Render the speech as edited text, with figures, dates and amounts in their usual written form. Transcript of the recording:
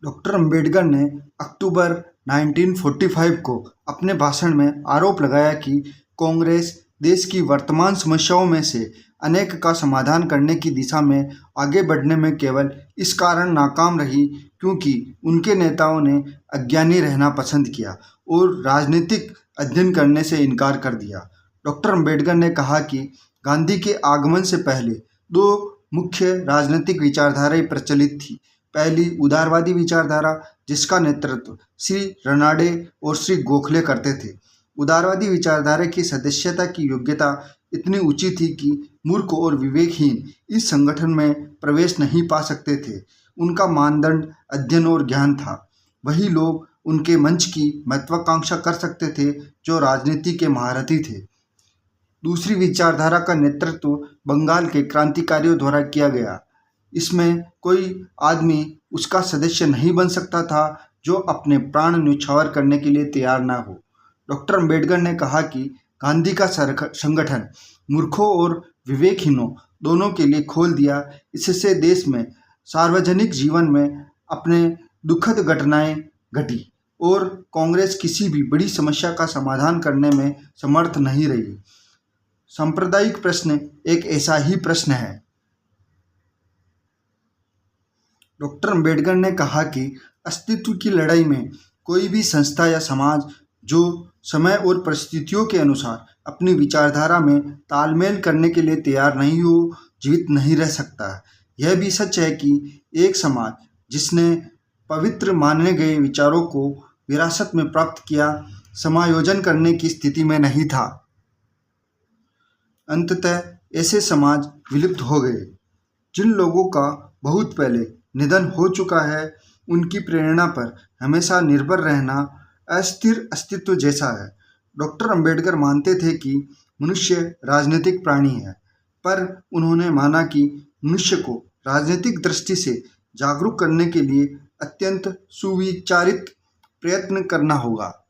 Doctor Ambedkar ने अक्टूबर 1945 को अपने भाषण में आरोप लगाया कि कांग्रेस देश की वर्तमान समस्याओं में से अनेक का समाधान करने की दिशा में आगे बढ़ने में केवल इस कारण नाकाम रही क्योंकि उनके नेताओं ने अज्ञानी रहना पसंद किया और राजनीतिक अध्ययन करने से इनकार कर दिया। डॉक्टर अंबेडकर ने कहा कि गांधी के आगमन से पहले दो मुख्य राजनीतिक विचारधाराएं प्रचलित थी। पहली उदारवादी विचारधारा, जिसका नेतृत्व श्री रनाडे और श्री गोखले करते थे। उदारवादी विचारधारा की सदस्यता की योग्यता इतनी ऊंची थी कि मूर्ख और विवेकहीन इस संगठन में प्रवेश नहीं पा सकते थे। उनका मानदंड अध्ययन और ज्ञान था। वही लोग उनके मंच की महत्वाकांक्षा कर सकते थे जो राजनीति के महारथी थे। दूसरी विचारधारा का नेतृत्व बंगाल के क्रांतिकारियों द्वारा किया गया। इसमें कोई आदमी उसका सदस्य नहीं बन सकता था जो अपने प्राण न्यौछावर करने के लिए तैयार ना हो। डॉक्टर अंबेडकर ने कहा कि गांधी का संगठन मूर्खों और विवेकहीनों दोनों के लिए खोल दिया। इससे देश में सार्वजनिक जीवन में अपने दुखद घटनाएं घटी और कांग्रेस किसी भी बड़ी समस्या का समाधान करने में समर्थ नहीं रही। सांप्रदायिक प्रश्न एक ऐसा ही प्रश्न है। डॉक्टर अंबेडकर ने कहा कि अस्तित्व की लड़ाई में कोई भी संस्था या समाज जो समय और परिस्थितियों के अनुसार अपनी विचारधारा में तालमेल करने के लिए तैयार नहीं हो, जीवित नहीं रह सकता। यह भी सच है कि एक समाज जिसने पवित्र माने गए विचारों को विरासत में प्राप्त किया, समायोजन करने की स्थिति में नहीं था। अंततः ऐसे समाज विलुप्त हो गए। जिन लोगों का बहुत पहले निधन हो चुका है, उनकी प्रेरणा पर हमेशा निर्भर रहना अस्थिर अस्तित्व जैसा है। डॉक्टर अंबेडकर मानते थे कि मनुष्य राजनीतिक प्राणी है, पर उन्होंने माना कि मनुष्य को राजनीतिक दृष्टि से जागरूक करने के लिए अत्यंत सुविचारित प्रयत्न करना होगा।